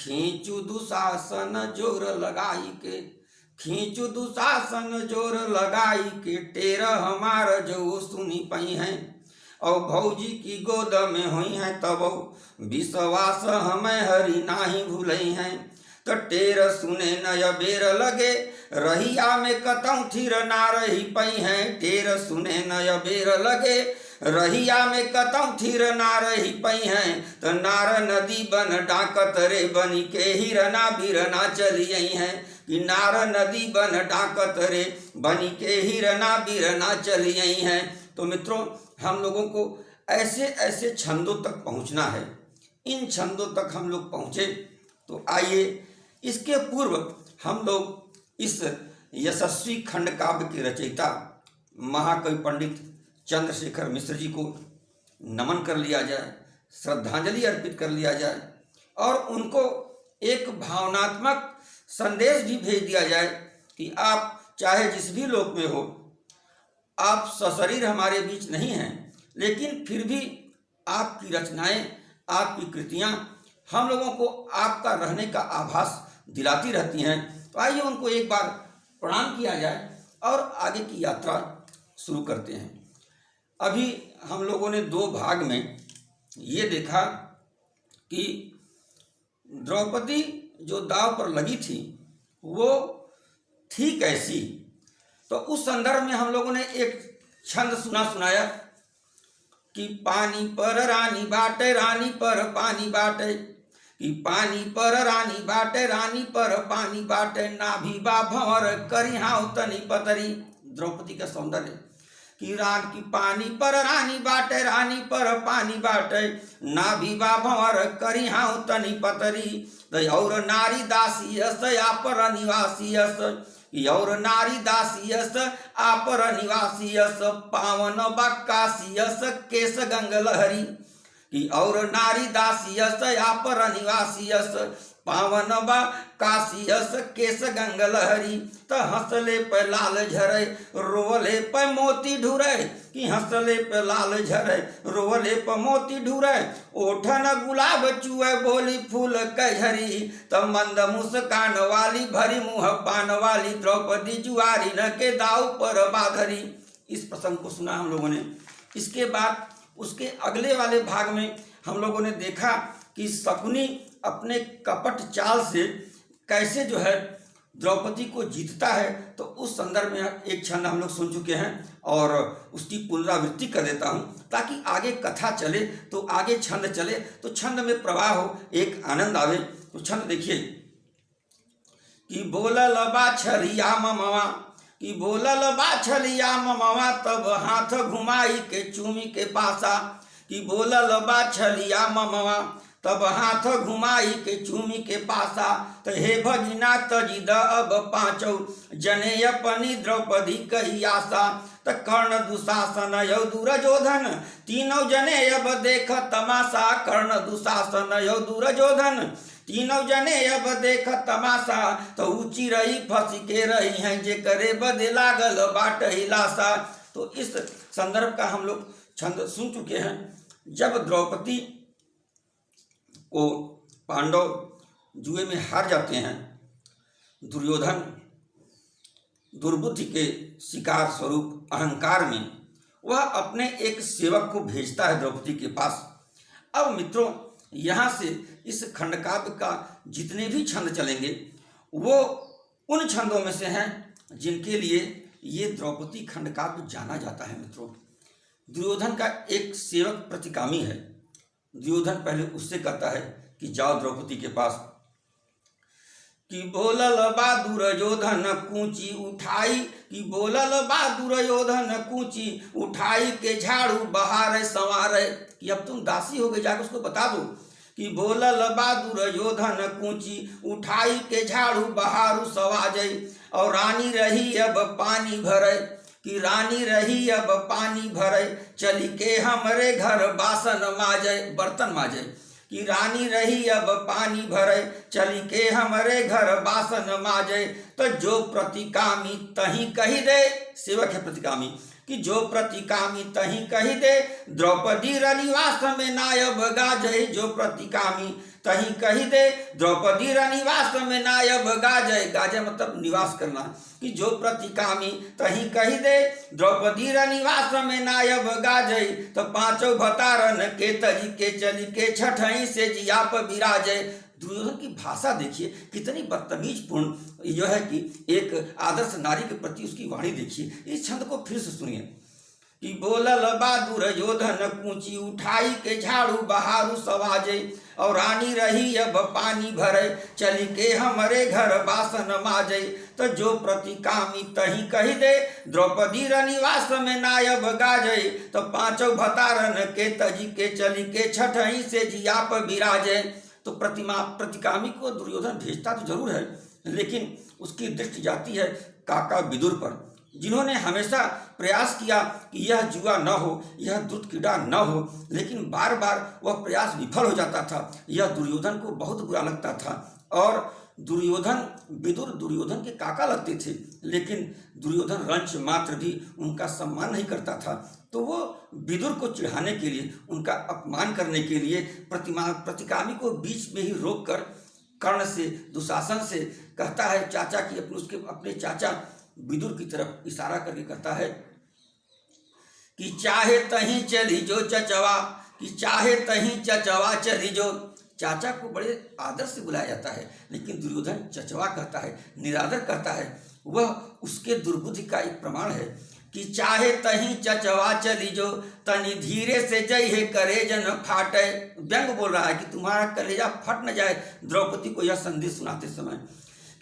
खींचू दुशासन जोर लगाई के, खींचू दुशासन जोर लगाई के, टेर हमार जो सुनी पई हैं। और भौजी की गोद में हुई हैं तब विश्वास हमें हरि नाही भूलई हैं। तो टेर सुने नय बेर लगे, रहिया में कतौ थिर ना रही पई हैं। टेर सुने नय बेर लगे, रहिया में कतौ थिर ना रही पई हैं। तो नार नदी बन डाकत रे, बनी के हिरना बिरना चली आई हैं। कि नार नदी बन डाकत रे, बनी के हिरना बिरना चली आई हैं। तो मित्रों, हम लोगों को ऐसे ऐसे छंदों तक पहुंचना है। इन छंदों तक हम लोग पहुंचे तो आइए, इसके पूर्व हम लोग इस यशस्वी खंड काव्य के रचयिता महाकवि पंडित चंद्रशेखर मिश्र जी को नमन कर लिया जाए, श्रद्धांजलि अर्पित कर लिया जाए और उनको एक भावनात्मक संदेश भी भेज दिया जाए कि आप चाहे जिस भी लोक में हो, आप सशरीर हमारे बीच नहीं हैं, लेकिन फिर भी आपकी रचनाएं, आपकी कृतियां हम लोगों को आपका रहने का आभास दिलाती रहती हैं। तो आइए उनको एक बार प्रणाम किया जाए और आगे की यात्रा शुरू करते हैं। अभी हम लोगों ने दो भाग में ये देखा कि द्रौपदी जो दाव पर लगी थी वो थी कैसी। तो उस संदर्भ में हम लोगों ने एक छंद सुनाया कि पानी पर रानी बाटे, रानी पर पानी बाटे, कि पानी पर रानी बाटे, रानी पर पानी बाटे, नाभि बा भंवर करी हाउ तनी पतरी। द्रौपदी का सौंदर्य कि रान की पानी पर रानी बाटे, रानी पर पानी बाटे, नाभि बा भंवर करी हाउ तनी पतरी। और नारी दासी यस पर निवासी यस, और नारी दासी यस आपर निवासी यस, पावन बाकासी यस केस गंगलहरी। कि और नारी दासी यस आपर निवासी यस, पावन बा काशी यस केस गंगलहरी। तो हंसले पे लाल झरे, रोवले पे मोती ढूरे, कि हंसले पे लाल झरे, रोवले पे मोती ढूरे, ओठन गुलाब चुए बोली फूल कझरी। तो मंद मुस्कान वाली भरी मुँह पान वाली, द्रौपदी जुआरी न के दाव पर बाधरी। इस प्रसंग को सुना हम लोगों ने। इसके बाद उसके अगले वाले भाग में हम लोगों ने देखा कि शकुनी अपने कपट चाल से कैसे जो है द्रौपदी को जीतता है। तो उस संदर्भ में एक छंद हम लोग सुन चुके हैं और उसकी पुनरावृत्ति कर देता हूँ ताकि आगे कथा चले, तो आगे छंद चले, तो छंद में प्रवाह हो, एक आनंद आवे। तो छंद देखिए कि बोलल बाछरिया ममवा, कि बोलल बाछरिया ममवा, तब हाथ घुमाई के चूमी के पासा। कि बोलल बाछलिया ममवा, तब हाथ घुमाई के चूमी के पासा। तो हे भगिना तजिद अब पाँचौ जने अपनी द्रौपदी कही आशा। तो कर्ण दुशासन यौ दुर्योधन, तीनों जने अब देख तमाशा। कर्ण दुशासन यौ दुर्योधन, तीनों जने अब देख तमाशा। तो ऊंची रही फंसी के रही हैं, जे करे बदे लागल बाट हिलासा। तो इस संदर्भ का हम लोग छंद सुन चुके हैं। जब द्रौपदी को पांडव जुए में हार जाते हैं, दुर्योधन दुर्बुद्धि के शिकार स्वरूप अहंकार में वह अपने एक सेवक को भेजता है द्रौपदी के पास। अब मित्रों, यहाँ से इस खंडकाव्य का जितने भी छंद चलेंगे वो उन छंदों में से हैं जिनके लिए ये द्रौपदी खंडकाव्य जाना जाता है। मित्रों, दुर्योधन का एक सेवक प्रतिकामी है। दुर्योधन पहले उससे कहता है कि जाओ द्रौपदी के पास। कि बोलल बा दुर्योधन कूची उठाई, कि बोलल बा दुर्योधन कूची उठाई के झाड़ू बहारे संवारे। कि अब तुम दासी हो गए, जाकर उसको बता दो कि बोलल बा दुर्योधन कूची उठाई के झाड़ू बहारू सवाजे। और रानी रही अब पानी भरे, कि रानी रही अब पानी भरे, चली के हमरे घर बासन माजे, बर्तन माजे। कि रानी रही अब पानी भरे, चली के हमरे घर बासन माजे। तो जो प्रतिकामी तही कही दे, सेवक है प्रतिकामी, कि जो प्रतिकामी तही कही दे, द्रौपदी रनिवास में नायब गाजे। जो प्रतिकामी तही कही दे द्रौपदी रनिवास में नायब गाजय। गाजय मतलब निवास करना। कि जो प्रतिकामी तही कही दे द्रौपदी रनिवास में नायब गाजय। तो पांचों भतारन के तजी के चली के छठई से जिया पर विराजय। दुर्योधन की भाषा देखिए कितनी बदतमीज पूर्ण जो है कि एक आदर्श नारी के प्रति उसकी वाणी देखिए। इस छंद को फिर से सुनिए कि बोलल बहादुर योधन कूची उठाई के झाड़ू बहारू सवाजे। और रानी रही अब पानी भरे चली के हमारे घर बासन माजे। तो जो प्रतिकामी तही कही दे द्रौपदी रनिवास में नायब गाजे। तो पांचों भतारन के तजी के चली के छठई से जिया पर विराजे। तो प्रतिकामी को दुर्योधन भेजता तो जरूर है, लेकिन उसकी दृष्टि जाती है काका विदुर पर, जिन्होंने हमेशा प्रयास किया कि यह जुआ न हो, यह दूध कीड़ा न हो, लेकिन बार बार वह प्रयास विफल हो जाता था। यह दुर्योधन को बहुत बुरा लगता था। और विदुर दुर्योधन के काका लगते थे, लेकिन दुर्योधन रंच मात्र भी उनका सम्मान नहीं करता था। तो वो विदुर को चिढ़ाने के लिए, उनका अपमान करने के लिए प्रतिकामी को बीच में ही रोककर कर्ण से, दुशासन से कहता है चाचा की अपने चाचा विदुर की तरफ इशारा करके कहता है कि चाहे तहीं चली जो चचवा, कि चाहे तहीं चचवा चली जो। चाचा को बड़े आदर से बुलाया जाता है, लेकिन दुर्योधन चचवा कहता है, निरादर कहता है। वह उसके दुर्बुद्धि का एक प्रमाण है कि चाहे तहीं चचवा चली जो, तनी धीरे से जय हे करेज न फाटे। व्यंग बोल रहा है कि तुम्हारा कलेजा फट न जाए द्रौपदी को यह संदेश सुनाते समय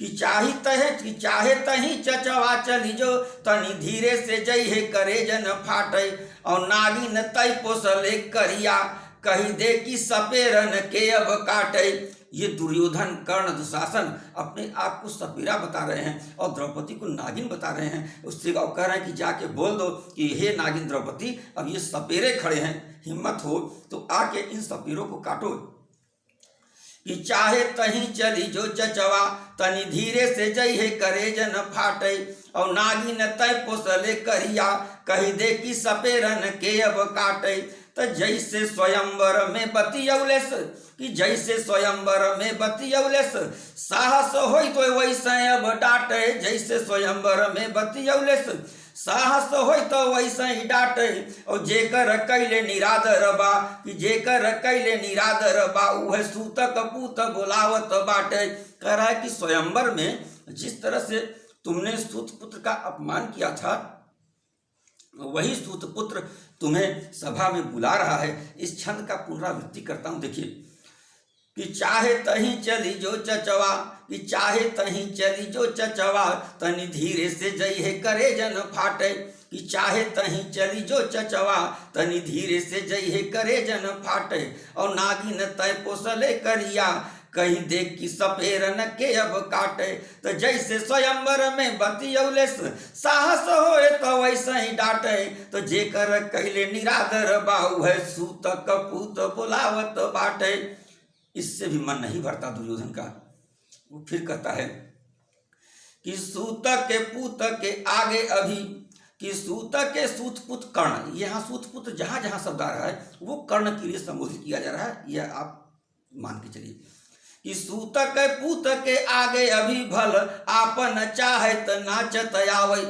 कि चाहे तहीं चचवा चली जो, तनी धीरे से जय हे करेज न फाटे। और नागिन तय पोसले करिया कही दे कि सपेरन के अब काटे। ये दुर्योधन कर्ण दुशासन अपने आप को सपेरा बता रहे हैं और द्रौपदी को नागिन बता रहे हैं। उससे कह रहे हैं कि जाके बोल दो कि हे नागिन द्रौपदी, अब ये सपेरे खड़े हैं, हिम्मत हो तो आके इन सपेरों को काटो। कि चाहे तहीं चली जो चचवा, तनी धीरे से जय हे करेज न फाटे। और नागिन तय पोसले करिया कही दे कि सपेरन के अब काटे। तो जैसे स्वयंवर में बतियौलेस, कि जैसे स्वयंवर में बतियौलेस, साहस होई तो वैसे अब डांटे। जैसे स्वयंवर में बतियौलेस, साहस होई तो वैसे ही डांटे। और जेकर कैले निरादर बा, कि जेकर कैले निरादर बा, वह सूतक पूत बोलावत बाटे। कह रहा है कि स्वयंवर में जिस तरह से तुमने सूत पुत्र का अपमान किया था, वही सूत पुत्र तुम्हें सभा में बुला रहा है। इस छंद का पुनरावृत्ति करता हूं, देखिए कि चाहे तहीं चली जो चचवा, कि चाहे तहीं चली जो चचवा, तनी धीरे से जय हे करेज न फाटे। कि चाहे तहीं चली जो चचवा, तनी धीरे से जय हे करेज न फाटे। और नागिन तय पोसले करिया कहीं देख कि सपेरन के अब काटे। तो जैसे स्वयंवर में बतियौलेस, साहस होए तो वैसे ही डांटे। तो जेकर कहले निरादर बाहु है, सूतक पूत बुलावत बाटे। इससे भी मन नहीं भरता दुर्योधन का। वो फिर कहता है कि सूतक के पूत के आगे अभी, कि सूतक के सूतपुत कर्ण। यहाँ सूतपुत जहां जहां शब्द आ रहा है वो कर्ण के लिए संबोधित किया जा रहा है, यह आप मान के चलिए। कि सूतक पूत के आगे अभी भल आपन चाहत नाचत आवै।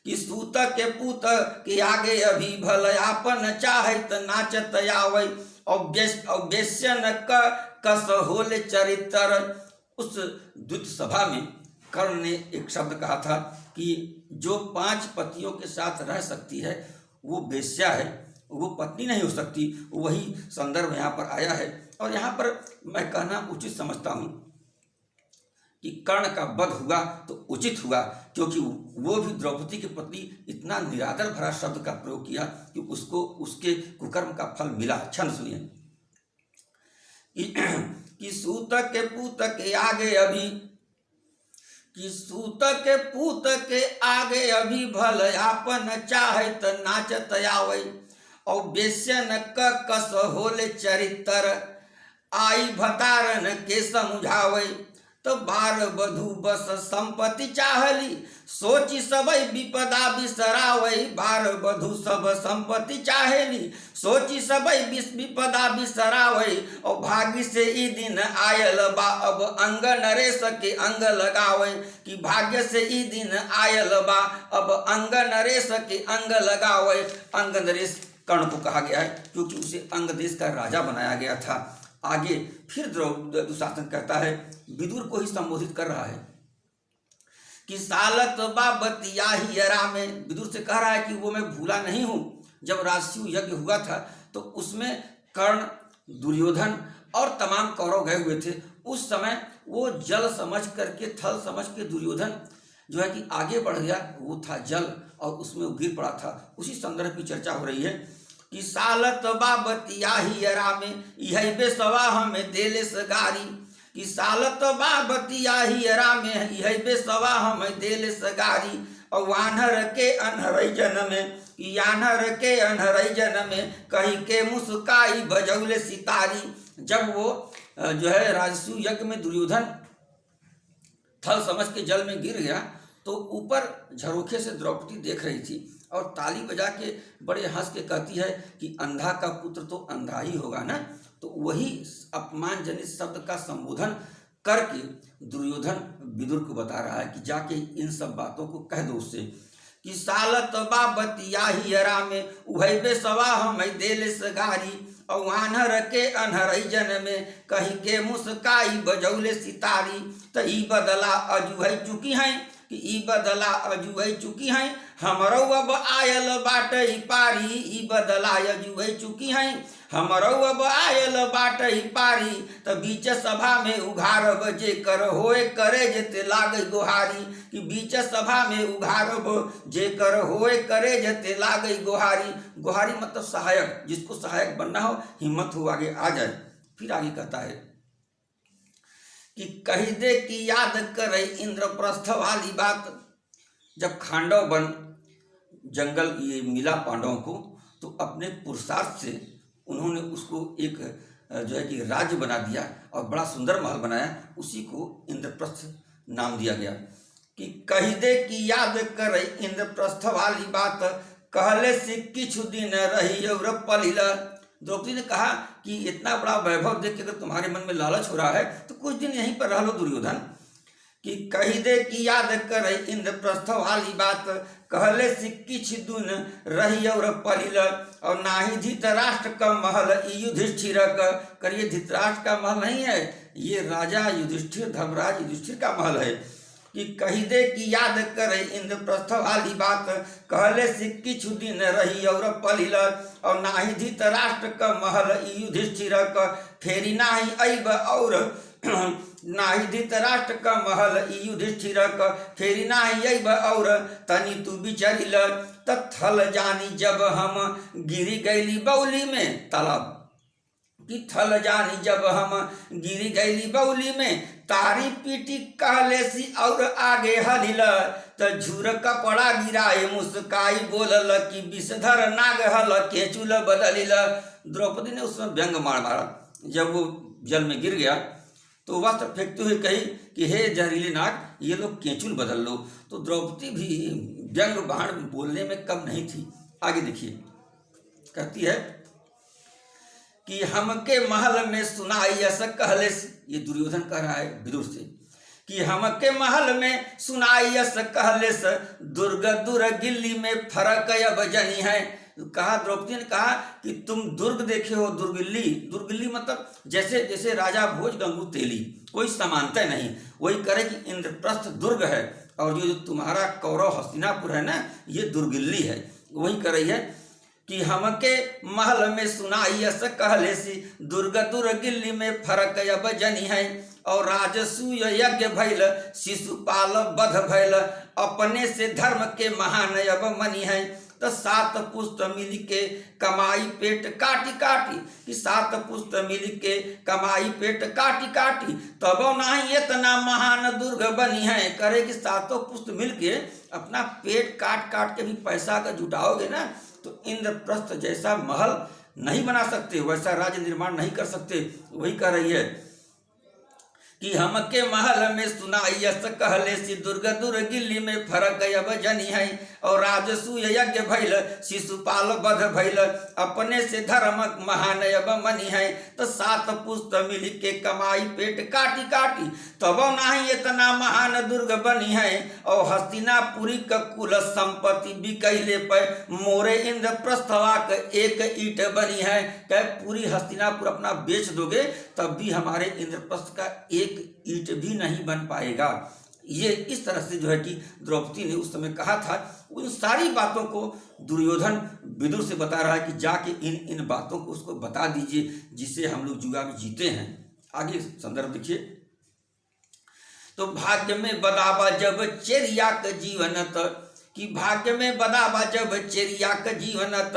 कि सूतक के पूत के आगे अभी भल आपन चाहत नाचत आवै। और वेश्यन कस होले चरित्र। उस द्वित सभा में कर्ण ने एक शब्द कहा था कि जो 5 पतियों के साथ रह सकती है वो वेश्या है, वो पत्नी नहीं हो सकती। वही संदर्भ यहाँ पर आया है। और यहाँ पर मैं कहना उचित समझता हूँ कि कर्ण का वध हुआ तो उचित हुआ, क्योंकि वो भी द्रौपदी के प्रति इतना निरादर भरा शब्द का प्रयोग किया कि उसको उसके कुकर्म का फल मिला। छंद सुनिए कि सूतक के पूत के आगे अभी, कि सूतक के पूत के आगे अभी भल आपन चाहत नाचत आवै। और वेश्यन कस होले चरित्र, आई भतारन के समझावे। तो बार बधु बस संपत्ति चाहली, सोची सबई विपदा बिसरावई। बार बधु सब संपत्ति चाहेली, सोची सबई विपदा बिसरावई। और भाग्य से ई दिन आयल बा, अब अंग नरेश के अंग लगावई। कि भाग्य से ई दिन आयल बा, अब अंग नरेश के अंग लगावई। अंग नरेश कर्ण को कहा गया है क्योंकि उसे अंग देश का राजा बनाया गया था। आगे फिर दुशासन कहता है, विदुर को ही संबोधित कर रहा है कि सालत बाबतिया हियरा में। विदुर से कह रहा है कि वो मैं भूला नहीं हूं, जब राजसूय यज्ञ हुआ था तो उसमें कर्ण, दुर्योधन और तमाम कौरव गए हुए थे। उस समय वो जल समझ करके, थल समझ के दुर्योधन जो है कि आगे बढ़ गया, वो था जल और उसमें वो गिर पड़ा था। उसी संदर्भ की चर्चा हो रही है कि सालत बाबतिया हियरा में यही बेसवा हमें देले सगारी। कि सालत बाबतिया हियरा में यही बेसवा हमें देले सगारी। और वानर के अनहरई जन में, यानर के अनहरई जन में कही के मुस्काई बजौले सितारी। जब वो जो है राजसूय यज्ञ में दुर्योधन थल समझ के जल में गिर गया तो ऊपर झरोखे से द्रौपदी देख रही थी और ताली बजा के बड़े हंस के कहती है कि अंधा का पुत्र तो अंधा ही होगा ना। तो वही अपमानजनित शब्द का संबोधन करके दुर्योधन विदुर को बता रहा है कि जाके इन सब बातों को कह दो उससे कि सालत बाबतिया हियरा में उहै बेसवा हमें देले सगारी। और वानर के अनहरई जन में कही के मुस्काई बजौले सितारी। तो ई बदला अजुहै चुकी हैं, कि ई बदला अजुहै चुकी हैं, हमरो अब आयल बाटई पारी। ई बदला अजुहै चुकी हैं, हमरो अब आयल बाटई पारी। त बीच सभा में उघारब जे कर होए करे जेते लागई गोहारी। कि बीच सभा में उघारब जे कर होए करे जेते लागई गोहारी। गोहारी मतलब सहायक, जिसको सहायक बनना हो, हिम्मत हो, आगे आ जाए। फिर आगे कहता है कि कही दे कि याद करे इंद्रप्रस्थ वाली बात। जब खांडव वन जंगल ये मिला पांडवों को तो अपने पुरुषार्थ से उन्होंने उसको एक जो है कि राज्य बना दिया और बड़ा सुंदर महल बनाया, उसी को इंद्रप्रस्थ नाम दिया गया। कि कही दे कि याद करे इंद्रप्रस्थ वाली बात, कहले से किछु दिन रही और पलिला। द्रौपदी ने कहा कि इतना बड़ा वैभव देख के अगर तुम्हारे मन में लालच हो रहा है तो कुछ दिन यहीं पर रह लो दुर्योधन। कि कही दे कि याद करे इंद्रप्रस्थ वाली बात, कहले से किछ दिन रही और पलिल। और नाही धृतराष्ट्र का महल ई युधिष्ठिर करिए, धृतराष्ट्र का महल नहीं है, ये राजा युधिष्ठिर, धर्मराज युधिष्ठिर का महल है। कि कही दे कि याद करे इंद्रप्रस्थ वाली बात, कहले से किछु दिन रही और पलिल। और नाही धृतराष्ट्र का महल ई युधिष्ठिर फेरी नाही अइब और नाही धृतराष्ट्र का महल ई युधिष्ठिर फेरी नाही अइब और तनि तू बिचरिल। तत्थल जानी जब हम गिरी गैली बौली में तालाब। कि थल जानी जब हम गिरी गैली बौली में, तारी पीटी कहले सी और आगे हलिल। तो झूर कपड़ा गिराए मुस्काई बोलल कि विषधर नाग हल केचुल बदलिल। द्रौपदी ने उसमें व्यंग मारा। जब वो जल में गिर गया तो वस्त्र फेंकते हुए कही कि हे जहरीले नाग, ये लोग केचुल बदल लो। तो द्रौपदी भी व्यंग बाण बोलने में कम नहीं थी। आगे देखिए, कहती है कि हमके महल में सुनाई ऐसा कहले। ये दुर्योधन कह रहा है विदुर से कि हमके महल में सुनाई ऐसा कहले से, दुर्ग दुर्गिल्ली में फर्क अब जनी है। कहा, द्रौपदी ने कहा कि तुम दुर्ग देखे हो, दुर्गिल्ली। दुर्गिल्ली मतलब जैसे जैसे राजा भोज गंगू तेली, कोई समानता नहीं। वही करे कि इंद्रप्रस्थ दुर्ग है और जो तुम्हारा कौरव हस्तिनापुर है ना, ये दुर्गिल्ली है। वही कर रही है कि हमके महल में सुनाई ऐसा कहले सी, दुर्ग दुर्गिल्ली में फर्क अब जनी है। और राजसूय यज्ञ भैल शिशुपाल बध भैल, अपने से धर्म के महान अब मनी है। तो 7 पुस्त मिल के कमाई पेट काटी काटी। कि 7 पुस्त मिल के कमाई पेट काटी काटी, तब नहीं इतना महान दुर्ग बनी है। करे कि 7 पुस्त मिल के अपना पेट काट काट के भी पैसा का जुटाओगे ना तो इंद्रप्रस्थ जैसा महल नहीं बना सकते, वैसा राज्य निर्माण नहीं कर सकते। वही कह रही है कि हमके महल में सुनाइयस कहले सी दुर्ग दुर्गिल्ली में फरक अब जनी है। और राजसूय यज्ञ भैल शिशुपाल बध भैल अपने से धर्म महान अब मनी है। तो 7 पुस्त मिल के कमाई पेट काटी काटी तब नहीं इतना महान दुर्ग बनी है। और हस्तिनापुरी का कुल संपत्ति बिकैले पर मोरे इंद्रप्रस्थवा का 1 ईंट बनी है। क्या पूरी हस्तिनापुर अपना बेच दोगे तब भी हमारे इंद्रप्रस्थ का 1 ईंट भी नहीं बन पाएगा। ये इस तरह से जो है कि द्रौपदी ने उस समय कहा था। उन सारी बातों को दुर्योधन विदुर से बता रहा है कि जाके इन बातों को उसको बता दीजिए जिससे हम लोग जुआ में जीते हैं। आगे संदर्भ देखिए। तो भाग्य में बदावा जब चेरिया का जीवनत, कि भाग्य में बदावा जब चेरिया का जीवनत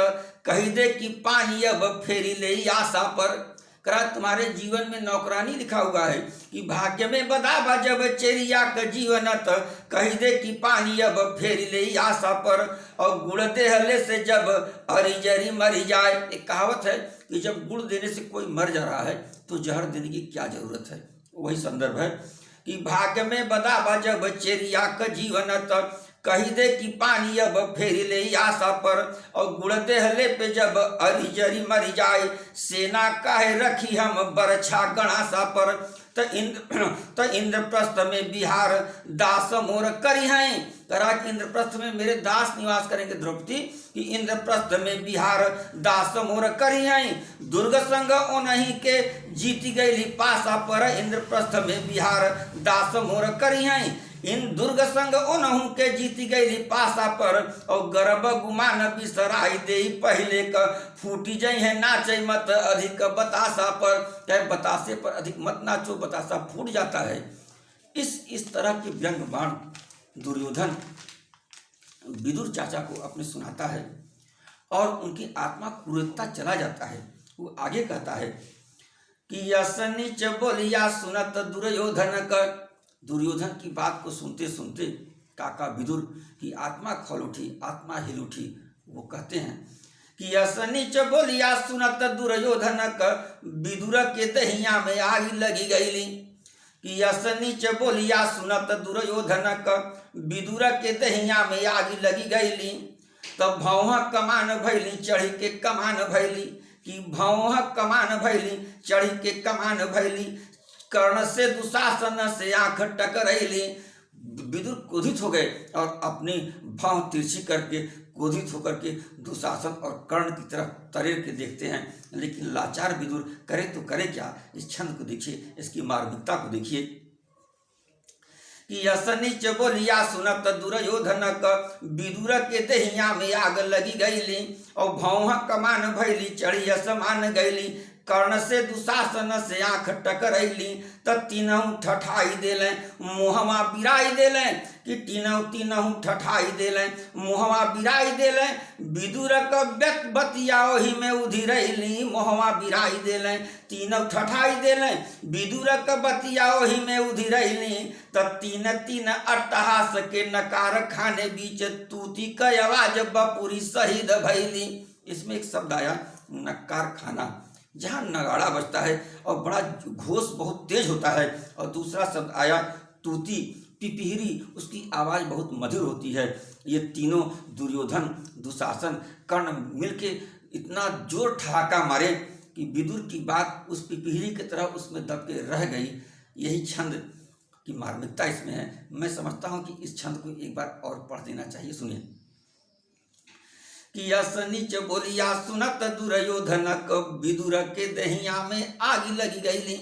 कही दे कि पानी अब फेरी ले आशा पर। करा तुम्हारे जीवन में नौकरानी लिखा हुआ है कि भाग्य में बदावा जब चेरिया का जीवनत कही दे कि पानी अब फेरी ले आशा पर। और गुड़ देहले से जब अरिजरी मरी जाए, एक कहावत है कि जब गुड़ देने से कोई मर जा रहा है तो जहर देने की क्या जरूरत है। वही संदर्भ है कि भाग्य में बदावा जब चेरिया का जीवनत कही दे कि पानी अब फेरी ले आशा पर। और गुड़ देहले पे जब अरिजरी मरी जाए सेना काहे रखी हम बरछा गणासा पर। तो इंद्रप्रस्थ में बिहार दास मोर करी हैं। करा कि इंद्रप्रस्थ में मेरे दास निवास करेंगे द्रौपदी, कि इंद्रप्रस्थ में बिहार दास मोर करी हैं। दुर्ग संग ओनही के जीती गई पासा पर इंद्रप्रस्थ में बिहार दास मोर करी हैं। इन दुर्ग संग ओनहु के जीती गई पासा पर। और गर्भ गुमान बिसराई दे पहले का फूटी जई है नाचे मत अधिक बतासा पर। चाहे बतासे पर अधिक मत नाचो, बतासा फूट जाता है। इस तरह के व्यंग बाण दुर्योधन विदुर चाचा को अपने सुनाता है और उनकी आत्मा क्रूरता चला जाता है। वो आगे कहता है कि यस नीच बोलिया सुनत दुर्योधन कर। दुर्योधन की बात को सुनते सुनते काका विदुर की आत्मा खौल उठी, आत्मा हिल उठी। वो कहते हैं कि यस नीच बोलिया सुनत दुर्योधन कर विदुर के दहिया में आग लगी गईली। कि यस नीच बोलिया सुनत दुर्योधन कर विदुर के दहिया में आग लगी गईली। तब भौह कमान भैली चढ़ी के कमान भैली, कि भौह कमान भैली चढ़ी के कमान भैली। कर्ण से दुशासन से आंख टकरैली। विदुर क्रोधित हो गए और अपनी भौं तिरछी करके क्रोधित होकर के दुशासन और कर्ण की तरफ तरेर के देखते हैं। लेकिन लाचार विदुर करे तो करे क्या। इस छंद को देखिए, इसकी मार्मिकता को देखिए कि यस नीच बोलिया सुनत दुर्योधन क विदुर के दहिया में आग लगी गईली। और भौह कमान भैली चढ़ी असमान गईली। कर्ण से दुशासन से आंख टकरैली। त तीनहु ठठाई देलें मुहवा बिराई देलें, कि तीनहु ठठाई देलें मुहवा बिराई देलें। विदुर क व्यक्त बतिया ओही में उधिरैली मुहवा बिराई देलें। तीनों ठठाई देलें विदुर क बतिया ओही में उधिरैली। त तीन अट्टहास के नकार खाने बीच तूती क आवाज बपुरी शहीद भैली। इसमें एक शब्द आया नकार खाना, जहाँ नगाड़ा बजता है और बड़ा घोष बहुत तेज होता है। और दूसरा शब्द आया तूती, पिपीहरी, उसकी आवाज़ बहुत मधुर होती है। ये तीनों दुर्योधन दुशासन कर्ण मिलके इतना जोर ठहाका मारे कि विदुर की बात उस पिपीहरी की तरह उसमें दब के रह गई। यही छंद की मार्मिकता इसमें है। मैं समझता हूँ कि इस छंद को एक बार और पढ़ देना चाहिए। सुनिए कि यस नीच बोलिया सुनत दुर्योधन क विदुर के दहिया में आग लगी गईली।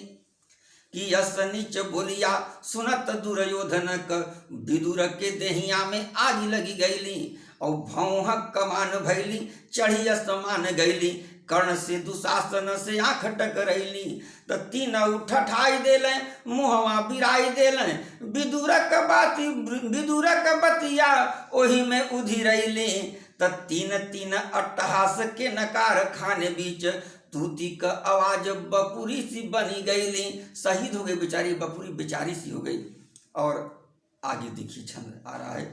कि यस नीच बोलिया सुनत दुर्योधन क विदुर के दहिया में आग लगी गईली। और भौह कमान भैली चढ़ी असमान गईली। कर्ण से दुशासन से आंख टकरैली। त तीनऊ ठठाई देलें मुहवा बिराई देलें। विदुर क बतिया ओही में उधिरैली। त तीन अट्टहास के नकार खाने बीच तूती का आवाज बपुरी सी बनी गईली। शहीद हो गई बेचारी, बपुरी बेचारी सी हो गई। और आगे देखिए छंद आ रहा है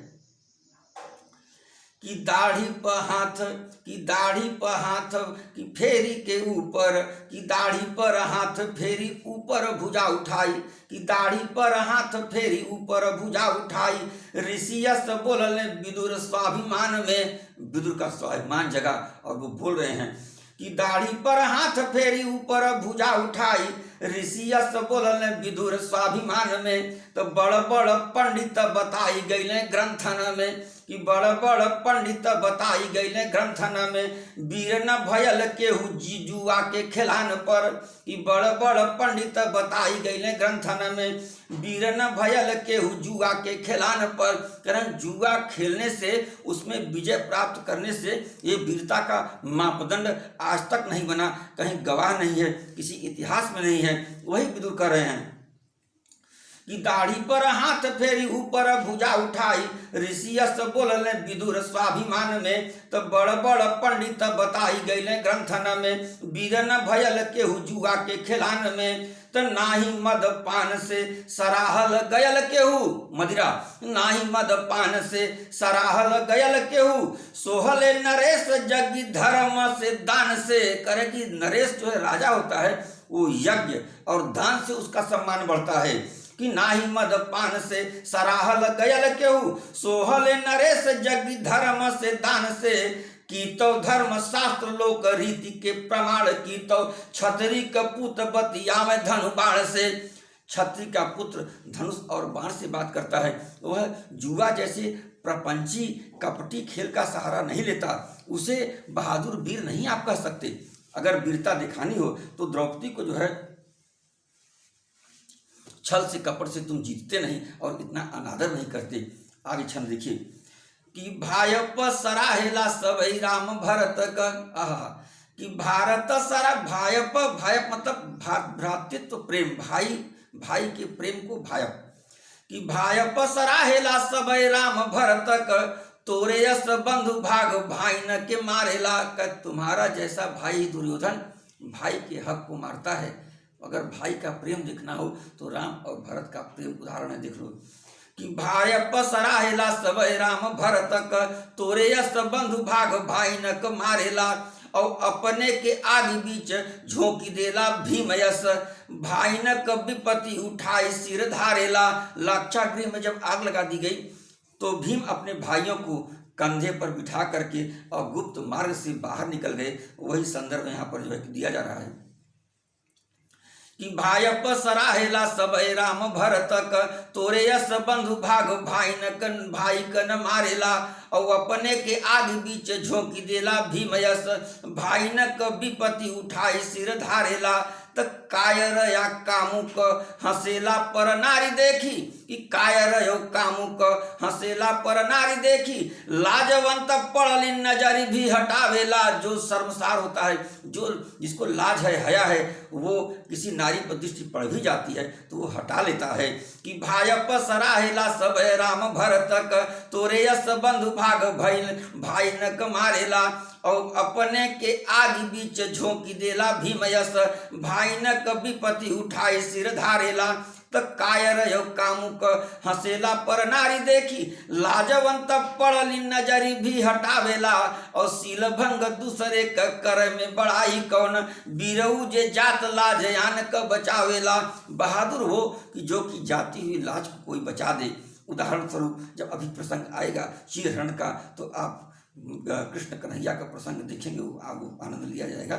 कि दाढ़ी पर हाथ, कि दाढ़ी पर हाथ कि फेरी के ऊपर, कि दाढ़ी पर हाथ फेरी ऊपर भुजा उठाई, कि दाढ़ी पर हाथ फेरी ऊपर भुजा उठाई। ऋषियस बोलल विदुर स्वाभिमान में, विदुर का स्वाभिमान जगा और वो बोल रहे हैं कि दाढ़ी पर हाथ फेरी ऊपर भुजा उठाई। ऋषियस बोलल विदुर स्वाभिमान में, तो बड़ बड़ पंडित बताई गईले ग्रंथन में, कि बड़ बड़ पंडित बताई गईले ग्रंथन में। वीर न भयल केहू जुआ के खिलान पर, कि बड़ बड़ पंडित बताई गईले ग्रंथन में। वीर न भयल केहू जुआ के खिलान पर, कारण जुआ खेलने से उसमें विजय प्राप्त करने से ये वीरता का मापदंड आज तक नहीं बना, कहीं गवाह नहीं है, किसी इतिहास में नहीं है। वही विदुर कर रहे हैं कि दाढ़ी पर हाथ फेरी ऊपर भुजा उठाई। ऋषियस बोलल विदुर स्वाभिमान में, तो बड़ बड़ पंडित बताई गईले ग्रंथन में। वीर न भयल केहू जुआ के खिलान में, तो नाही मद पान से सराहल गयल केहू, मदिरा नाही मद पान से सराहल गयल केहू। सोहले नरेश यज्ञ धर्म से दान से, करे कि नरेश जो है राजा होता है वो यज्ञ और दान से उसका सम्मान बढ़ता है। कि नाही मद पान से सराहल गयल केहू, सोहले नरेश यज्ञ धर्म से दान से। की तो धर्म शास्त्र लोक रीति के प्रमाण, की तो छतरी का पुत्र बतियावे धनु बाण से। छतरी का पुत्र धनुष और बाण से बात करता है। वह जुआ जैसे प्रपंची कपटी खेल का सहारा नहीं लेता, उसे बहादुर वीर नहीं आप कह सकते। अगर वीरता दिखानी हो तो द्रौपदी को जो है छल से कपट से तुम जीतते नहीं और इतना अनादर नहीं करते। आगे छंद देखिए कि भायप सराहेला सबई राम भरत का, कि भारत सरा भायप, भायप मतलब भ्रातृत्व प्रेम, भाई भाई के प्रेम को भायप। कि भायप सराहेला सबई राम भरत का, तोरे यस बंधु भाग भाई न के मारेला। का तुम्हारा जैसा भाई दुर्योधन भाई के हक को मारता है। अगर भाई का प्रेम देखना हो तो राम और भरत का प्रेम उदाहरण है, देख लो। कि भायप सराहेला सबई राम भरत का, तोरे यस बंधु भाग भाई न के मारेला। और अपने के आगे बीच झोंकी देला भीम यस, भाई न क विपत्ति उठाई सिर धारेला। लाक्षागृह में जब आग लगा दी गई तो भीम अपने भाइयों को कंधे पर बिठा करके और गुप्त मार्ग से बाहर निकल गए। वही संदर्भ यहाँ पर जो है दिया जा रहा है कि भायप सराहेला सबई राम भरत का, तोरे यस बंधु भाग भाई कन मारेला। और अपने के आगे बीच झोंकी देला भीम यस, भाई न क विपत्ति उठाई सिर धारेला। त कायर या कामुक हंसेला पर नारी देखी, कि कायर यो कामुक हंसेला पर नारी देखी। लाजवंत पड़ली नजर भी हटावेला, जो शर्मसार होता है, जो जिसको लाज है हया है, वो किसी नारी पर दृष्टि पड़ भी जाती है तो वो हटा लेता है। कि भायप सराहेला सबई राम भरत का, तोरे यस बंधु भाग भाई न क मारेला। और अपने के आगे बीच झोंकी देला भीम यस, भाई न क विपत्ति उठाई सिर धारेला। त कायर यो कामुक हंसेला पर नारी देखी, लाजवंत पड़ली नजरी भी हटावेला। और सील भंग दूसरे क कर में बड़ाई कौन, बीरऊ जे जात लाज यान क बचावेला। बहादुर हो कि जो कि जाती हुई लाज को कोई बचा दे। उदाहरण स्वरूप जब अभी प्रसंग आएगा चीरहरण का तो आप कृष्ण कन्हैया का प्रसंग देखेंगे, वो आपको आनंद लिया जाएगा।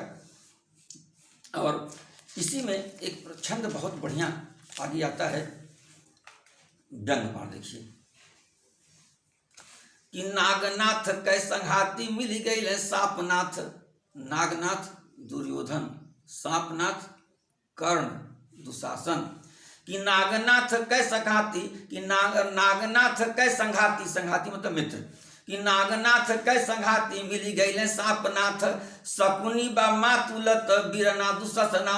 और इसी में एक छंद बहुत बढ़िया आगे आता है, डंग मार देखिए कि नागनाथ कै संघाती मिल गई सापनाथ। नागनाथ दुर्योधन, सापनाथ कर्ण दुशासन। कि नागनाथ कै संघाती, कि नागनाथ कै संघाती, संघाती मतलब मित्र। कि नागनाथ कै संघाती मिली गईले सापनाथ, शकुनी बा मातुलत बीरना दुससना।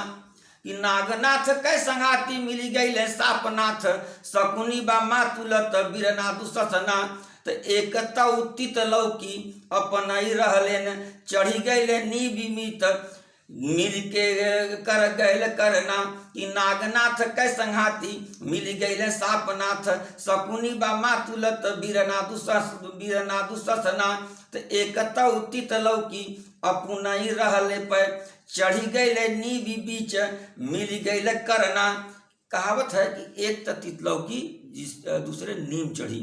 कि नागनाथ कै संघाती मिली गईले सापनाथ, शकुनी बा मातुलत बीरना दुससना। तो एक तित लौकी अपन रहलेन, चढ़ी गईले निबिमित। मिल के कर गैल करना कि नागनाथ कै संघाती मिल गैल सापनाथ शकुनी बा मातुलत बीरना दुससना तो एक तित लौकी अपुनई रहले पे चढ़ी गैले नीबी बीच मिल गैल करना। कहावत है कि एक तित लौकी दूसरे नीम चढ़ी,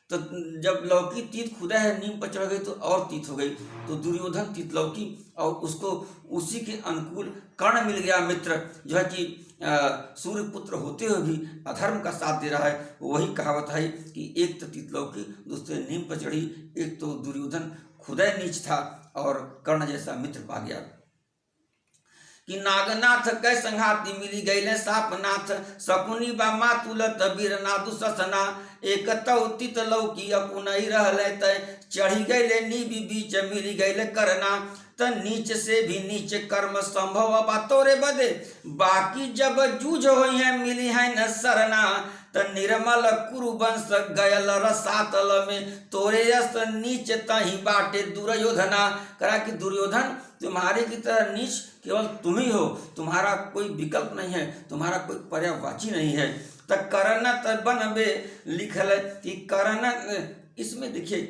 तो जब लौकी तीत खुदा है नीम पर चढ़ गई तो और तीत हो गई, तो दुर्योधन तीत लौकी और उसको उसी के अनुकूल कर्ण मिल गया मित्र, जो है कि सूर्यपुत्र होते हुए भी अधर्म का साथ दे रहा है। वही कहावत है कि एक तो तीत लौकी दूसरे नीम पर चढ़ी, एक तो दुर्योधन खुदा नीच था और कर्ण जैसा मित्र पा गया। कि नागनाथ कै संघाती मिली गैले सापनाथ शकुनी बा मातुलत बीरना दुससना एक तित लौकी अपुनई रहले तय चढ़ी गैले नीबी बीच मिली गैले करना। त नीच से भी नीच कर्म संभव बा तोरे बदे बाकी जब जूझ होई है मिली है न सरना। त निर्मल कुरुवंश गयल रसातल में तोरे यस नीच तही बाटे दुर्योधना। करा कि दुर्योधन तुम्हारे की तरह नीच केवल तुम ही हो, तुम्हारा कोई विकल्प नहीं है, तुम्हारा कोई पर्यायवाची नहीं है। त करण त बनबे लिखल कि करण, इसमें देखिए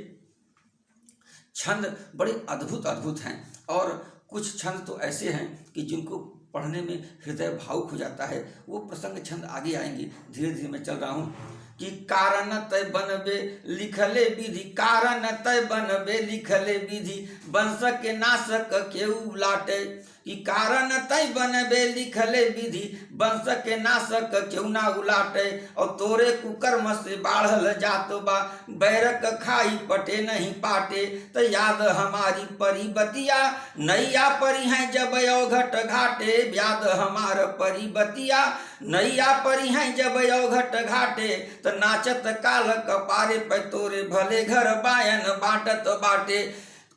छंद बड़े अद्भुत अद्भुत हैं और कुछ छंद तो ऐसे हैं कि जिनको पढ़ने में हृदय भावुक हो जाता है। वो प्रसंग छंद आगे आएंगे, धीरे धीरे मैं चल रहा हूँ। कि कारण तय बनबे लिखले विधि, कारण तय बनबे लिखले विधि वंश के नाशक केहू लाटे। कि कारण तय बनबे लिखले विधि वंश के नाशक केहू ना उलाटे। और तोरे कुकर्म से बाढ़ल जात बा बैरक खाई पटे नहीं पाटे। तो याद हमारी परी बतिया नैया परी हैं जब अवघट घाटे। याद हमार परी बतिया नैया परी हैं जब अवघट घाटे। तो नाचत काल कपारे पे तोरे भले घर बायन बाटत बाटे।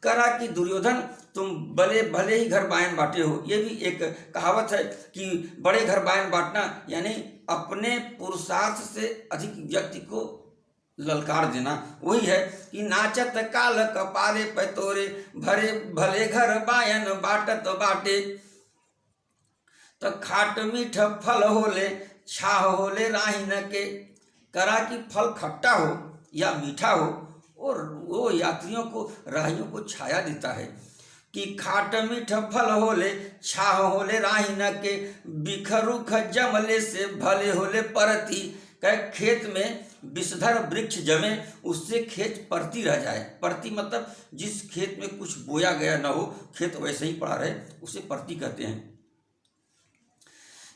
करा कि दुर्योधन तुम भले भले ही घर बायन बांटे हो। ये भी एक कहावत है कि बड़े घर बायन बांटना यानी अपने पुरुषार्थ से अधिक व्यक्ति को ललकार देना। वही है कि नाचत काल कपारे पे तोरे भले घर बायन बाटत बाटे। तो खाट मीठ फल होले छाह होले राहिन के। करा कि फल खट्टा हो या मीठा हो और वो यात्रियों को राहियों को छाया देता है। कि खाट मीठ फल होले छाह होले राहिन के बिखरुख जमले से भले होले परती। कह खेत में विषधर वृक्ष जमे उससे खेत परती रह जाए। परती मतलब जिस खेत में कुछ बोया गया न हो, खेत वैसे ही पड़ा रहे, उसे परती कहते हैं।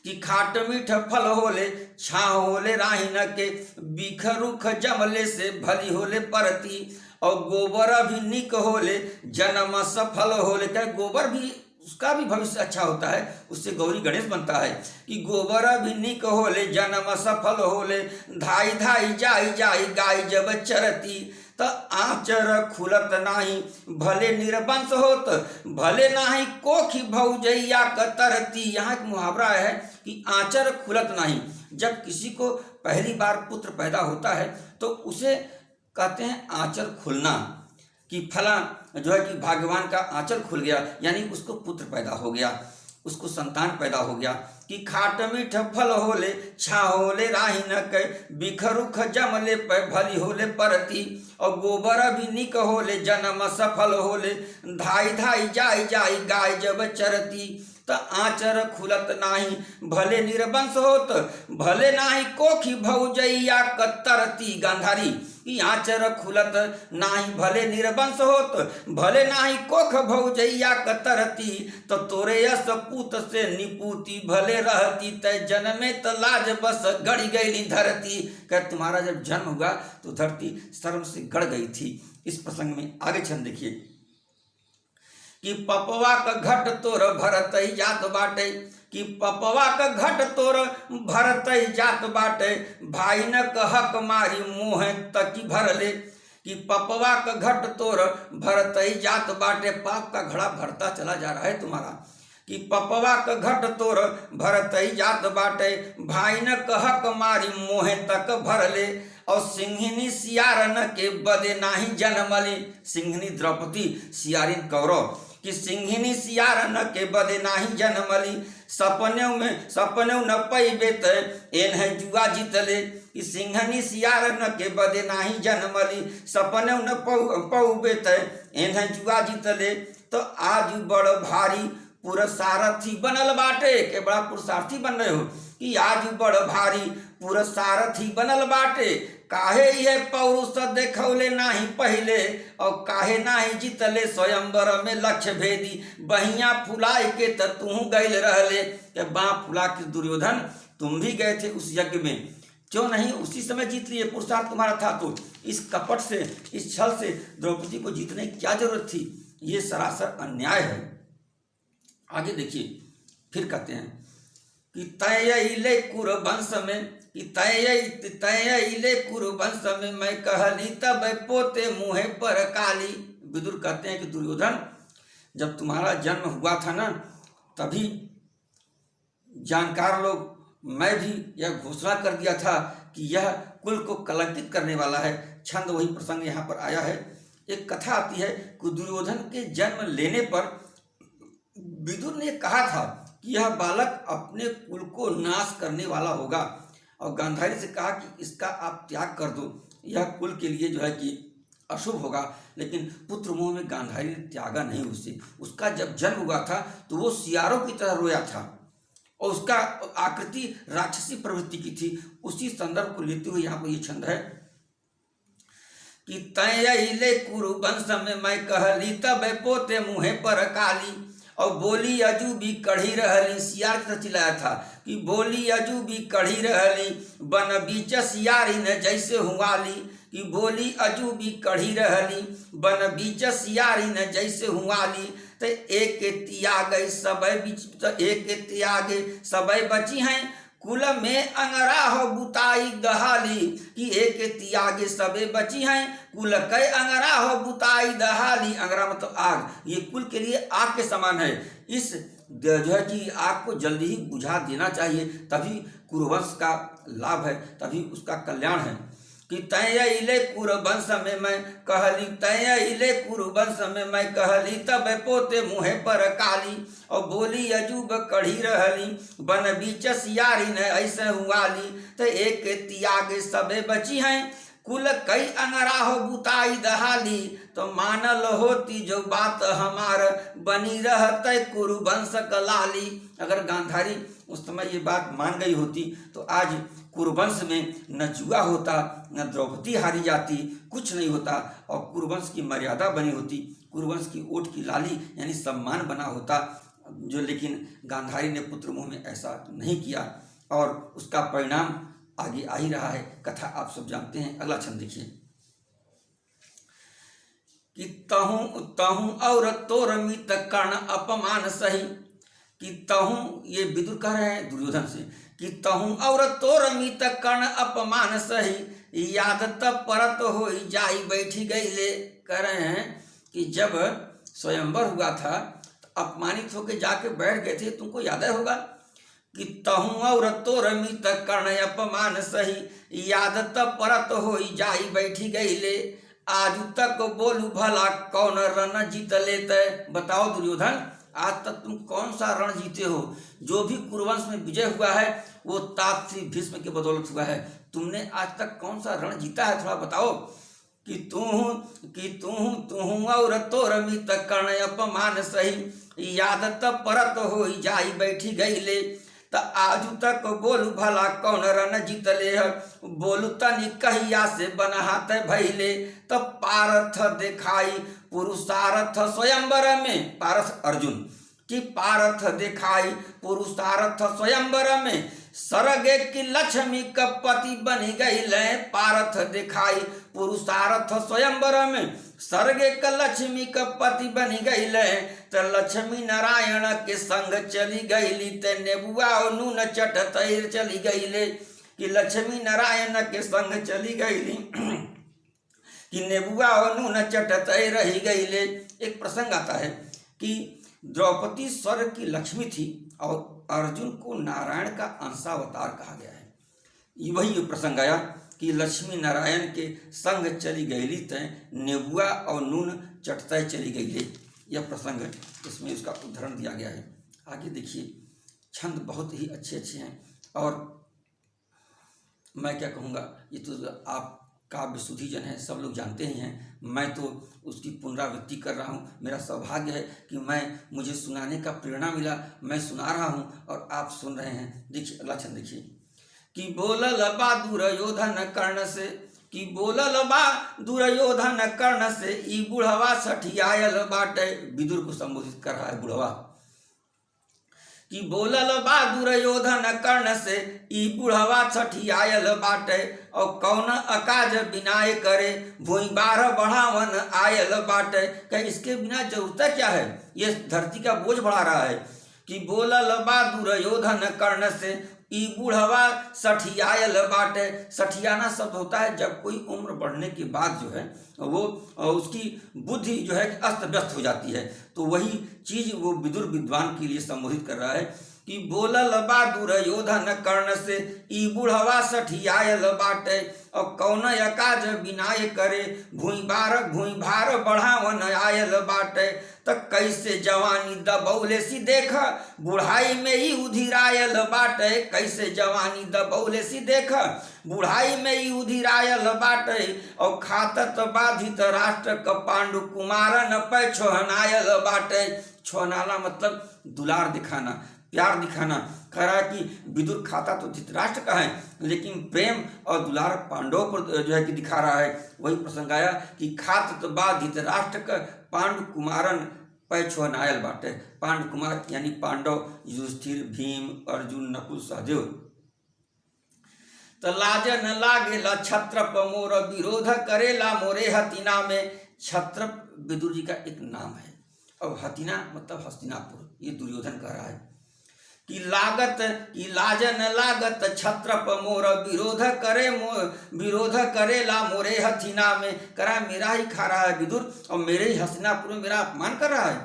कि खाट मीठ फल होले छाह होले राहिन के बिखरुख जमले से भली होले परती। और गोबर भी निक होले जन्म सफल होले। क्या गोबर भी उसका भी भविष्य अच्छा होता है, उससे गौरी गणेश बनता है। कि गोबर भी निक होले जन्म सफल होले धाई धाई जाई जाई गाय जब चरती। तो आचर खुलत नाही भले निर्वंश होत भले नाही कोखी भौजैया कतरती। यहाँ एक मुहावरा है कि आचर खुलत नहीं। जब किसी को पहली बार पुत्र पैदा होता है तो उसे कहते हैं आचर खुलना। कि फला जो है कि भाग्यवान का आंचल खुल गया, यानी उसको पुत्र पैदा हो गया, उसको संतान पैदा हो गया। कि खाट मीठ फल होले छा होले राहिन के बिखरुख जमले पे भली होले परती। और गोबर भी निक होले जन्म सफल होले धाई धाई जाई जाई गाय जब चरती। तो आचर खुलत नाही भले निर्वंश होत भले नाही कोखी भौजैया कतरती। गांधारी कि आचर खुलत नाही भले निर्वंश होत भले नाही कोख भौजैया कतरती। तो तोरे यस पूत से निपूती भले रहती तय जन्मे त लाज बस गड़ गई धरती। क्या तुम्हारा जब जन्म हुआ तो धरती शर्म से गड़ गई थी। इस प्रसंग में आगे छंद देखिए। कि पपवा का घट तोर भरत ही जात बाटे। कि पपवा का घट तोर भरत ही जात बाटे भाई न हक मारी मुँह तकी भरले। कि पपवा का घट तोर भरत ही जात बाटे, पाप का घड़ा भरता चला जा रहा है तुम्हारा। कि पपवा का घट तोर भरत ही जात बाटे भाई न हक मारी मुँह तक भरले। और सिंहिनी सियारन के बदे नाही जन्मली। सिंहिनी द्रौपदी सियारिन कौरव कि सिंहिनी सियार न के बदे नाही जनमली, सपने न पैबे त एन्ह जुआ जीतले। कि सिंहनी सियार न के बदे नाही जनमली, सपने न पौबे त एन्ह जुआ जीतले। तो आज बड़ भारी पुरसारथी बनल बाटे, के बड़ा पुरुषार्थी बन रहे हो कि आज बड़ भारी पुरसारथी बनल बाटे। काहे यह पौरुष देखौले नाही पहले, और काहे नाही जीतले स्वयंवर में लक्ष्य भेदी। बहिया फुलाए के त तू गैल रहले, के बाँ फुला के दुर्योधन तुम भी गए थे उस यज्ञ में, क्यों नहीं उसी समय जीत लिए? पुरुषार्थ तुम्हारा था तो इस कपट से, इस छल से द्रौपदी को जीतने की क्या जरूरत थी? ये सरासर अन्याय है। आगे देखिए, फिर कहते हैं कि तयले कुरुवंश में, कि तयले कुरुवंश में मैं कहली तब पोते मुँह पर काली। विदुर कहते हैं कि दुर्योधन, जब तुम्हारा जन्म हुआ था ना, तभी जानकार लोग, मैं भी यह घोषणा कर दिया था कि यह कुल को कलंकित करने वाला है। छंद वही प्रसंग यहाँ पर आया है। एक कथा आती है कि दुर्योधन के जन्म लेने पर विदुर ने कहा था कि यह बालक अपने कुल को नाश करने वाला होगा, और गांधारी से कहा कि इसका आप त्याग कर दो, यह कुल के लिए जो है कि अशुभ होगा। लेकिन पुत्र मोह में गांधारी ने त्यागा नहीं उसे। उसका जब जन्म हुआ था तो वो सियारों की तरह रोया था, और उसका आकृति राक्षसी प्रवृत्ति की थी। उसी संदर्भ को लेते हुए यहाँ पर ये छंद है कि तयले कुरुवंश में मैं कहली तब पोते मुँह पर काली, और बोली अजूबी कढ़ी रहली। सियार की तरह चिल्लाया था कि बोली अजूबी कढ़ी रहली, बन बीच सियारी न जैसे हुआली। कि बोली अजूबी कढ़ी रहली, बन बीच सियारी न जैसे हुआली। तो एक त्यागे सबे बीच, तो एक त्यागे सबे बची हैं, कुल में अंगरा हो बुताई दहाली। कि एक त्यागे सबे बची हैं, कुल कई अंगरा हो बुताई दहाली। अंगरा मतलब आग, ये कुल के लिए आग के समान है। इस जो है कि आग को जल्दी ही बुझा देना चाहिए, तभी कुरुवंश का लाभ है, तभी उसका कल्याण है। कि तयले कुरुवंश में मैं कहली, तयले कुरुवंश में मैं कहली तब पोते मुँह पर काली। और बोली अजूब कढ़ी रहली, बन बीच सियारी न ऐसे हुआली। तो एक त्यागे सबे बची हैं, कुल कई अंगरा हो बुताई दहाली। तो मानल होती जो बात हमार, बनी रहते कुरुवंश कलाली। अगर गांधारी उस समय ये बात मान गई होती तो आज कुरुवंश में न जुआ होता, न द्रौपदी हारी जाती, कुछ नहीं होता, और कुरुवंश की मर्यादा बनी होती, कुरुवंश की ओट की लाली यानी सम्मान बना होता। जो लेकिन गांधारी ने पुत्र मोह में ऐसा नहीं किया, और उसका परिणाम आगे आ ही रहा है। कथा आप सब जानते हैं। अगला छंद देखिए कि तहूँ तहूँ और तोर मित कर्ण अपमान सही। कि तहूँ, ये विदुर कह रहे हैं दुर्योधन से, कि तहूँ और तोर मित कर्ण अपमान सही, याद तब परत हो जाई बैठी गईले। कह रहे हैं कि जब स्वयंवर हुआ था तो अपमानित होकर जाके बैठ गए थे, तुमको याद होगा। कि तहूँ और तोर मित कर्ण अपमान सही, याद तब परत हो जाई बैठी गईले। आज तक बोलू भला कौन रण जीत लेते। बताओ दुर्योधन, आज तक तुम कौन सा रण जीते हो? जो भी कुरुवंश में विजय हुआ है वो तात श्री भीष्म की बदौलत हुआ है। तुमने आज तक कौन सा रण जीता है, थोड़ा बताओ। कि तू और तोर मित कर्ण अपमान सही, याद तब परत हो जाई बैठी गईले। त आज तक बोलू भला कौन रण जीतले है, बोलू तनी कहिया से बनहात भैले। तब पारथ दिखाई पुरुषार्थ स्वयंवर में, पारथ अर्जुन कि पारथ दिखाई पुरुषार्थ स्वयंवर में, सरगे की लक्ष्मी कपति बनी गईले। पारथ दिखाई पुरुषार्थ स्वयंवर में, सर्गे का लक्ष्मी का पति बनी गईले। तो लक्ष्मी नारायण के संग चली गईली, ते नेबुआ और नून चटत चली गईले। कि लक्ष्मी नारायण के संग चली गईली, कि नेबुआ और नून चटत रही गईले। एक प्रसंग आता है कि द्रौपदी स्वर्ग की लक्ष्मी थी और अर्जुन को नारायण का अंशावतार कहा गया है। वही प्रसंग आया कि लक्ष्मी नारायण के संग चली गईली, तय नेबुआ और नून चटतय चली गईले। यह प्रसंग है, इसमें उसका उदाहरण दिया गया है। आगे देखिए, छंद बहुत ही अच्छे अच्छे हैं और मैं क्या कहूँगा, ये तो आप काव्य सुधी जन है, सब लोग जानते ही हैं। मैं तो उसकी पुनरावृत्ति कर रहा हूँ। मेरा सौभाग्य है कि मुझे सुनाने का प्रेरणा मिला, मैं सुना रहा हूँ और आप सुन रहे हैं। देखिए अगला छंद देखिए, कि बोलल बा दुर्योधन कर्ण से, कि बोलल बा दुर्योधन कर्ण से, ई बुढ़वा सठियायल बाटे। विदुर को संबोधित कर रहा है बुढ़वा, कि बोलल बा दुर्योधन कर्ण से, ई बुढ़वा सठियायल बाटे। और कौन अकाज बिनाए करे, भूई बारह बढ़ावन आयल बाटे। क्या इसके बिना जरूरत क्या है, ये धरती का बोझ बढ़ा रहा है। कि बोलल बा दुर्योधन कर्ण से, ई बुढ़वा सठियायल बाटे। सठियाना शब्द होता है जब कोई उम्र बढ़ने के बाद जो है वो उसकी बुद्धि जो है अस्त व्यस्त हो जाती है, तो वही चीज वो विदुर विद्वान के लिए संबोधित कर रहा है। कि बोलल बा दुर्योधन कर्ण से, ई बुढ़वा सठियायल बाटे। और कौन अकाज बिनाए करे, भूई भार बढ़ावन आयल बाटे। त कैसे जवानी दबौले सी देखा, बुढ़ाई में ही उधिरायल बाटे। कैसे जवानी दबौले सी देखा, बुढ़ाई में ही उधिरायल बाटे। और खातत बाधित राष्ट्र क पांडु कुमारन पै छोहनायल बाटे। छोहनाला मतलब दुलार दिखाना, प्यार दिखाना। कह रहा है कि विदुर खाता तो धृतराष्ट्र का है, लेकिन प्रेम और दुलार पांडवों पर जो है कि दिखा रहा है। वही प्रसंग आया कि खात तो बाद धृतराष्ट्र का पांडु कुमारन पै छोहनायल बाटे। पांडु कुमार यानी पांडव, युधिष्ठिर, भीम, अर्जुन, नकुल, सहदेव। तो लाजन लागेला छत्रप मोर, विरोध करेला मोरे हतिना में। छत्रप विदुर जी का एक नाम है और हतिना मतलब हस्तिनापुर, ये दुर्योधन कह रहा है। कि लाजन लागत छत्रप मोर, विरोध करेला मोरे हथिना में। करा मेरा ही खा रहा है विदुर और मेरे ही हस्तिनापुर में मेरा अपमान कर रहा है।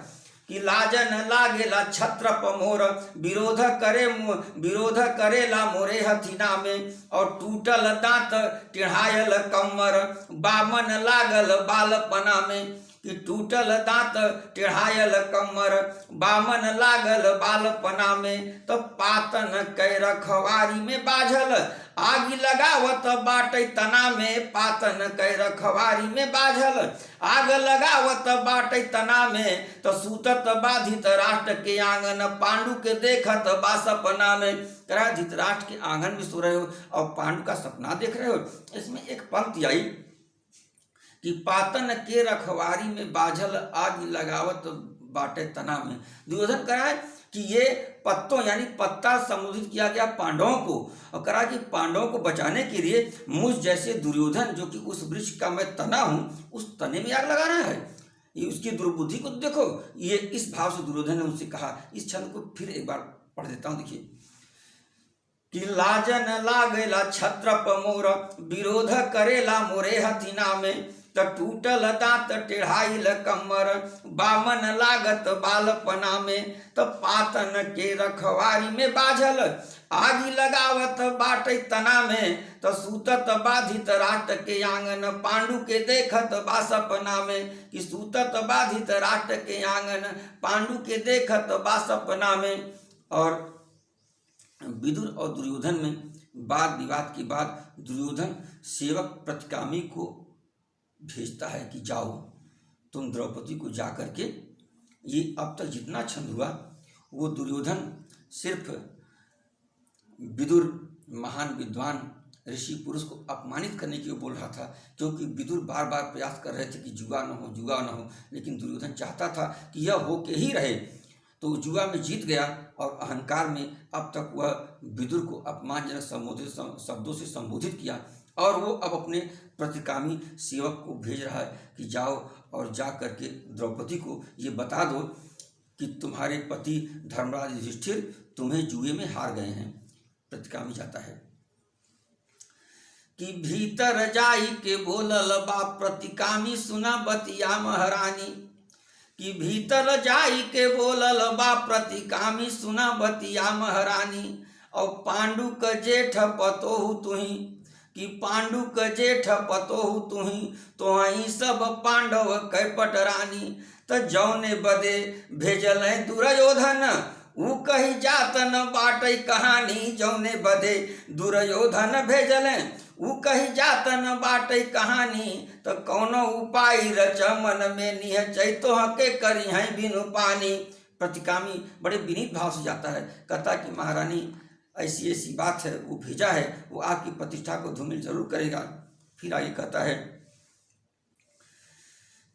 कि लाजन लागेला छत्रप मोर, विरोध करेला मोरे हथिना में। और टूटल दांत टेढ़ायल कमर, बामन लागल बालपना में। कि टूटल दांत टेढ़ायल कमर, बामन लागल बालपना में। तो पातन कै रखवारी में बाझल, आग लगावत बाटे तना में। पातन कै रखवारी में बाझल, आग लगावत बाटे तना में। तो सूतत बाधित राष्ट्र के आंगन, पांडु के देखत बा सपना में। करा धृतराष्ट्र के आंगन में सो रहे हो और पांडु का सपना देख रहे हो। इसमें एक पंक्ति आई कि पातन के रखवारी में बाझल, आग लगावत बाटे तना में। दुर्योधन कह रहा है कि ये पत्तों यानी पत्ता संबोधित किया गया पांडवों को, और कहा कि पांडवों को बचाने के लिए मुझ जैसे दुर्योधन जो कि उस वृक्ष का मैं तना हूं, उस तने में आग लगाना है। ये उसकी दुर्बुद्धि को देखो। ये इस भाव से दुर्योधन ने उनसे कहा। इस छंद को फिर एक बार पढ़ देता हूं, देखिए। कि लाजन लागेला छत्रप मोर, विरोध करेला मोरे हथिना में। त टूटल दांत टेढ़ाइल कमर, बामन लागत बालपना में। त पातन के रखवारी में बाझल, आगी लगावत बाटे तना में। त सूतत बाधित राष्ट्र के आंगन, पांडु के देखत बा सपना में। कि सूतत बाधित राष्ट्र के आंगन, पांडु के देखत बा सपना में। और विदुर और दुर्योधन में वाद विवाद के बाद दुर्योधन सेवक प्रतिकामी को भेजता है कि जाओ तुम द्रौपदी को जा करके, ये अब तक जितना छंद हुआ वो दुर्योधन सिर्फ विदुर महान विद्वान ऋषि पुरुष को अपमानित करने के लिए बोल रहा था, क्योंकि विदुर बार बार प्रयास कर रहे थे कि जुआ न हो, जुआ न हो। लेकिन दुर्योधन चाहता था कि यह हो के ही रहे, तो जुआ में जीत गया और अहंकार में अब तक वह विदुर को अपमानजनक शब्दों से संबोधित किया। और वो अब अपने प्रतिकामी सेवक को भेज रहा है कि जाओ और जा करके द्रौपदी को ये बता दो कि तुम्हारे पति धर्मराज युधिष्ठिर तुम्हें जुए में हार गए हैं। प्रतिकामी जाता है कि भीतर जाई के बोलल बा प्रतिकामी, सुना बतिया महारानी। कि भीतर जाई के बोलल बा प्रतिकामी, सुना बतिया महारानी। और पांडु क जेठ पतोहु तुही, कि पांडु क जेठ पतोहु तुही तोहही सब पांडव कैपट रानी। त जौने बदे भेजल दुर्योधन ऊ कही जात न बाटै कहानी। जौने बदे दुर्योधन भेजल ऊ कही जात न बाटै कहानी। त कौनो उपाय रच मन में निहचै तोह के करी है बिनु पानी। प्रतिकामी बड़े विनीत भाव से जाता है, कहता कि महारानी ऐसी ऐसी बात है, वो भेजा है, वो आपकी प्रतिष्ठा को धूमिल जरूर करेगा। फिर आगे कहता है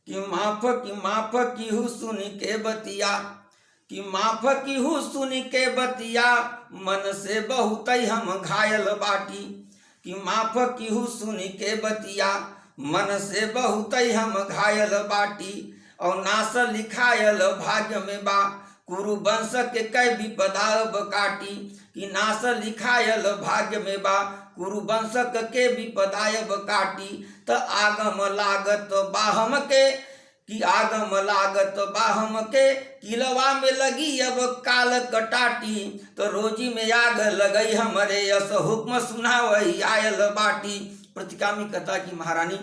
कि माफ की हूँ सुनी के बतिया, कि माफ की हूँ सुनी के बतिया मन से बहुत हम घायल बाटी। कि माफ की हूँ सुनी के बतिया मन से बहुत हम घायल बाटी। और नास लिखायल भाग्य में बा कुरु वंश के कई विपदा अब काटी। कि नास लिखायल भाग्य में बा कुरु वंश के विपदा अब काटी। त आगम लागत बाहम के, कि आगम लागत बाहम के किलवा में लगी अब काल कटाटी। तो रोजी में आग लगई हमरे यस हुक्म सुनावई आयल बाटी। प्रतिकामी कहता कि महारानी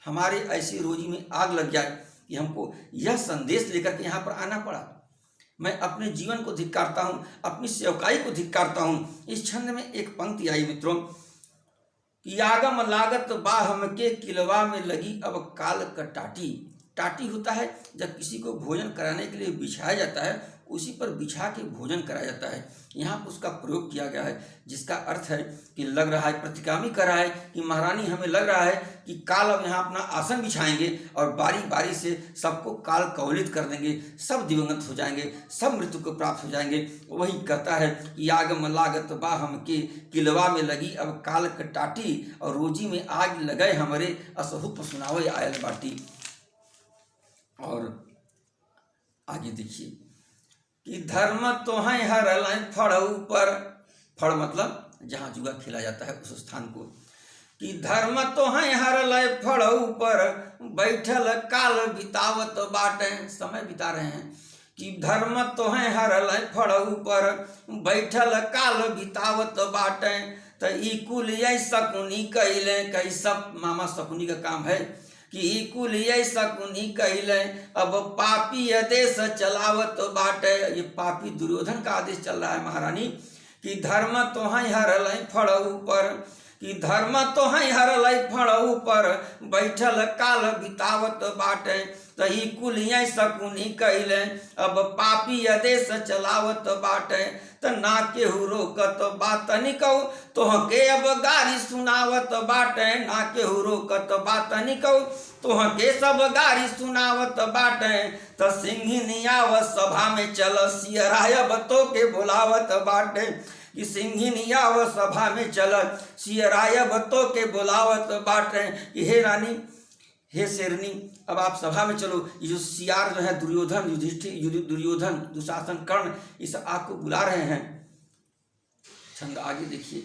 हमारे ऐसी रोजी में आग लग जाए कि हमको यह संदेश लेकर के यहाँ पर आना पड़ा। मैं अपने जीवन को धिक्कारता हूँ, अपनी सेवकाई को धिक्कारता हूँ। इस छंद में एक पंक्ति आई मित्रों कि आगम लागत बाहम के किलवा में लगी अब काल कटाटी। टाटी होता है जब किसी को भोजन कराने के लिए बिछाया जाता है, उसी पर बिछा के भोजन कराया जाता है। यहाँ पर उसका प्रयोग किया गया है, जिसका अर्थ है कि लग रहा है, प्रतिकामी कर रहा है कि महारानी हमें लग रहा है कि काल अब यहाँ अपना आसन बिछाएंगे और बारी बारी से सबको काल कवलित कर देंगे, सब दिवंगत हो जाएंगे, सब मृत्यु को प्राप्त हो जाएंगे। वही कहता है कि आगम लागत बाहम के किलवा में लगी अब काल कटाटी। और रोजी में आग लगाए हमारे असहुप सुनावे आयल बाटी। और आगे देखिए कि धर्म तो है हरल फड़ ऊपर, फड़ मतलब जहाँ जुआ खेला जाता है उस स्थान को। कि धर्म तो है हरल फड़ ऊपर बैठल काल बितावत बाटे, समय बिता रहे हैं। कि धर्म तो है हरल फड़ ऊपर बैठल काल बितावत बाटे। तो ई कुल शकुनी कैले, कई सब मामा शकुनी का काम है कि कुल शकुनी कहले अब पापी आदेश चलावत बाटे। ये पापी दुर्योधन का आदेश चल रहा है महारानी। कि धर्म तो है हरल फड़ ऊपर, कि धर्म तो है हरल फड़ ऊपर बैठल काल बितावत बाटे। तही कुल शकुनी कहले अब पापी आदेश चलावत बाटे। त ना केहू रोकत बात निकौ तोहके अब गारी सुनावत बाटे। ना केहू रोकत बात निकौ तोहके सब गारी सुनावत बाटे। त सिंहिनी आव सभा में चल सियराय बतो के बुलावत बाटे। कि सिंहिनी आव सभा में चल सियराय बतो के बुलावत बाटे। कि हे रानी, हे शेरनी, अब आप सभा में चलो। ये जो सियार जो है दुर्योधन, युधिष्ठिर, दुर्योधन, दुशासन, कर्ण, इस आपको बुला रहे हैं। छंद आगे देखिए,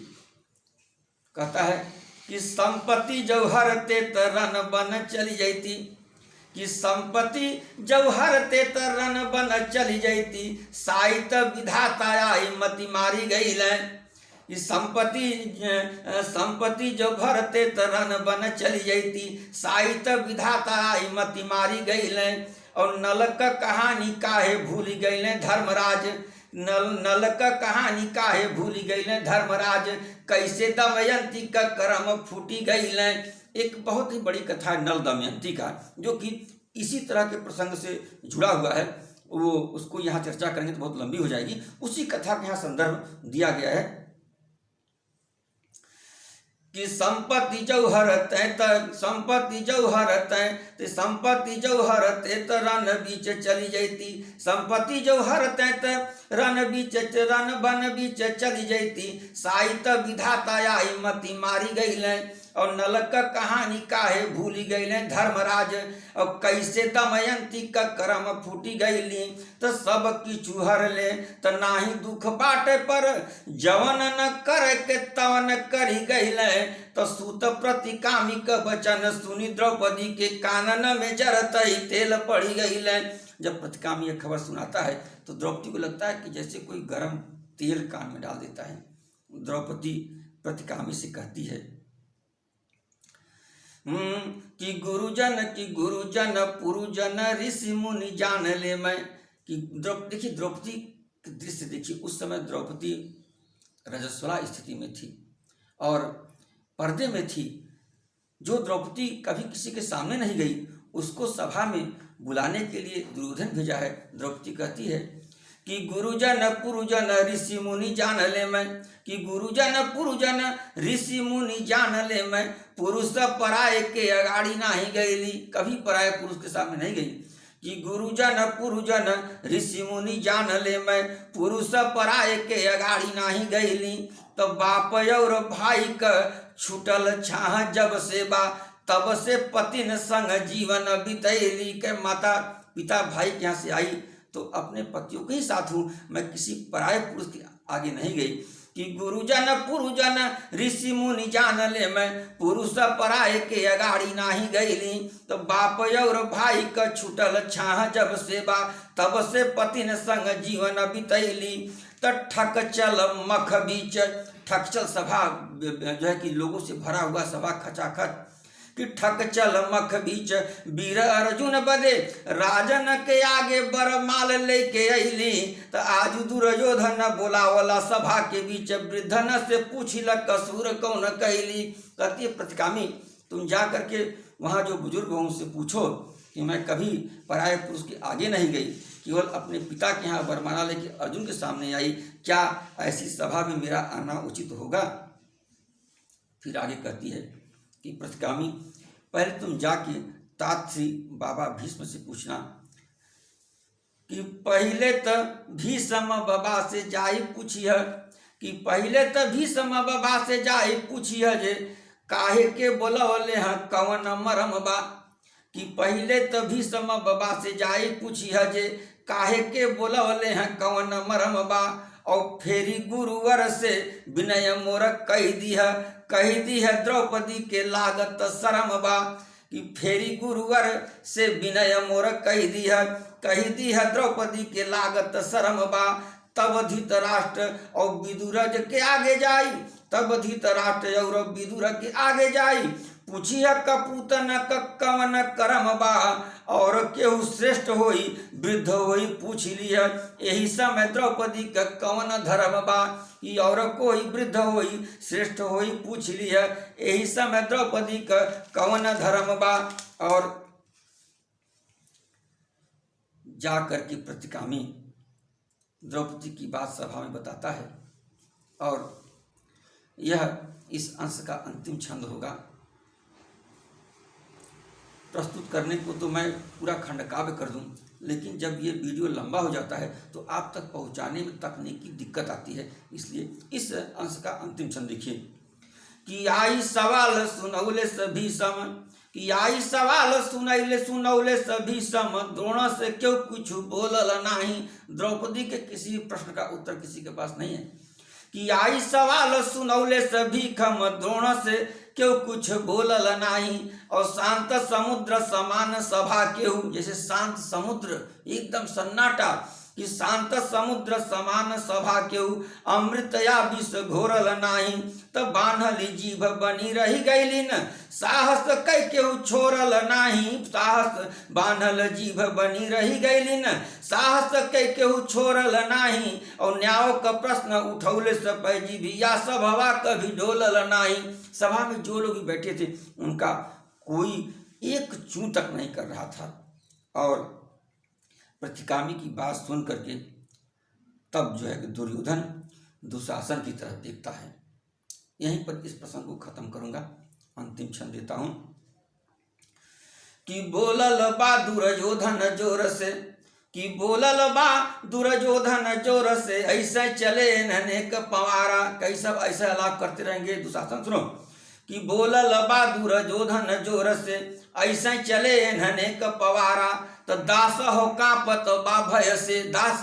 कहता है कि संपत्ति जौहर ते तरन बन चली जाती। कि संपत्ति जौहर ते तरन बन चली जाती। साहित विधाता आई मति मारी गई ले। कि संपत्ति जो भरते तरन बन चली जाती। साहित्य विधाता आई मति मारी गईले। और नल का कहानी काहे भूल गईले धर्मराज। नल का कहानी काहे भूल गईले धर्मराज। कैसे दमयंती का कर्म फूटी गईले। एक बहुत ही बड़ी कथा है नल दमयंती का, जो कि इसी तरह के प्रसंग से जुड़ा हुआ है। वो उसको यहाँ चर्चा करेंगे तो बहुत लंबी हो जाएगी। उसी कथा का यहाँ संदर्भ दिया गया है कि संपत्ति जौहर ते रन बीच चली जाती। संपत्ति जौहर ते रन बन बीच चली जाती। साहित्य विधाता आई मति मारी गईले। और नलक कहानी काहे भूली गईले धर्मराज। और कैसे दमयंती का कर्म फूटी गईली। तो सब किछु हर ले तो नाही दुख बाटे पर जवन न करे के तवन करी गईले। तो सूत प्रतिकामी का वचन सुनी द्रौपदी के कानन में जरत ही तेल पड़ी गईले। जब प्रतिकामी यह खबर सुनाता है तो द्रौपदी को लगता है कि जैसे कोई गर्म तेल कान में डाल देता है। द्रौपदी प्रतिकामी से कहती है कि गुरुजन पुरुजन ऋषि मुनि जान ले मैं। कि देखिए द्रौपदी के दृश्य देखिए, उस समय द्रौपदी रजस्वला स्थिति में थी और पर्दे में थी। जो द्रौपदी कभी किसी के सामने नहीं गई, उसको सभा में बुलाने के लिए दुर्योधन भेजा है। द्रौपदी कहती है कि गुरुजन पुरुजन ऋषि मुनि जान ले मैं। कि गुरुजन पुरुजन ऋषि मुनि जान ले मैं। पुरुष पराये के अगाड़ी नहीं गईली, कभी पराये पुरुष के सामने नहीं गई। कि गुरुजन पुरुजन ऋषि मुनि जान ले मैं। पुरुष पराये के अगाड़ी नहीं गईली। तो बाप और भाई का छूटल छाह जब से बा, तब से पतिन संग जीवन बितैली। के माता पिता भाई के यहाँ से आई तो अपने पतियों के ही साथ हूँ, मैं किसी पराये पुरुष के आगे नहीं गई। कि गुरुजन पुरुजन ऋषि मुनि जान ले मैं। पुरुष पराये के अगाड़ी नाही गईली। तो बाप और भाई का छूटल छाह जब से बा, तब से पतिन संग जीवन बितैली। तो ठक चल मख बीच, ठक चल सभा जो है कि लोगों से भरा हुआ सभा खचाखच। कि ठक चल मख बीच वीर अर्जुन बदे, राजन के आगे बर माल लेके अली। तो आज दुर्योधन बोलावला सभा के बीच, वृद्धन से पूछिल कसूर कौन कैली। कहती प्रतिकामी तुम जा करके वहाँ जो बुजुर्ग हो उनसे पूछो कि मैं कभी पराये पुरुष के आगे नहीं गई, केवल अपने पिता के यहाँ वरमाला लेके अर्जुन के सामने आई। क्या ऐसी सभा में मेरा आना उचित होगा? फिर आगे कहती है कि प्रतिगामी पहले तुम जाके तात श्री बाबा भीष्म से पूछना कि पहले तो भीष्म बाबा से जाई पूछिए। कि पहले तो भीष्म बाबा से जाई पूछिए जे काहे के बोलवले हैं कवन मरम बा। कि पहले तो भीष्म बाबा से जाई पूछिए जे काहे के बोलवले हैं कवन मरम बा। और फेरी गुरुवर से विनय मोर कह दी है द्रौपदी के लागत शरम बा। कि फेरी गुरुवर से विनय मोर कह दी है द्रौपदी के लागत शरम बा। तब धृतराष्ट्र और विदुरज के आगे जाई, तब धृतराष्ट्र और विदुर के आगे जाई। पूछिया कपूतन कवन करम बा। और केहू श्रेष्ठ होई वृद्ध होई पूछ लिया, यही समय द्रौपदी का कवन धर्म बा। और कोई वृद्ध होई श्रेष्ठ होई पूछ लिया, यही समय द्रौपदी का कवन धर्म बा। और जा करके प्रतिकामी द्रौपदी की बात सभा में बताता है। और यह इस अंश का अंतिम छंद होगा। प्रस्तुत करने को तो मैं पूरा खंड काव्य कर दूं, लेकिन जब ये वीडियो लंबा हो जाता है तो आप तक पहुंचाने में तकनीकी दिक्कत आती है, इसलिए इस अंश का अंतिम छंद देखिए। कि आई सवाल सुनौले सभी सम। कि आई सवाल सुनौले सभी सम, द्रोण से क्यों कुछ बोलल नहीं। द्रौपदी के किसी प्रश्न का उत्तर किसी के पास नहीं है। कि आई सवाल सुनौले सभी खम, द्रोण से क्यों कुछ बोलल नहीं। और शांत समुद्र समान सभा केहू, जैसे शांत समुद्र एकदम सन्नाटा, कि शांत समुद्र समान सभा केहू, अमृत या विष घोरल नहीं। तो बान्हली जीभ बनी रही गईली न, साहस कई केहू छोड़ल नहीं। साहस बान्हल जीभ बनी रही गईली न, साहस कई केहू छोड़ल नहीं। और न्याय का प्रश्न उठौले से पैजी भी, या सभवा कभी डोलल नहीं। सभा में जो लोग बैठे थे उनका कोई एक चूं तक नहीं कर रहा था। और प्रतिकामी की बात सुन करके तब जो है कि दुर्योधन दुशासन की तरफ देखता है। यहीं पर इस प्रसंग को खत्म करूंगा, अंतिम छंद देता हूं। कि बोलल बा दुर्योधन जोर से, कि बोलल बा दुर्योधन जोर से, ऐसे चले ननेक पवारा। कई सब ऐसा लाभ करते रहेंगे दुशासन। सुनो कि बोलल बा दुर्योधन जोर से, ऐसे चले ननेक पवारा। तो दास हो कांपत बा भय से, दास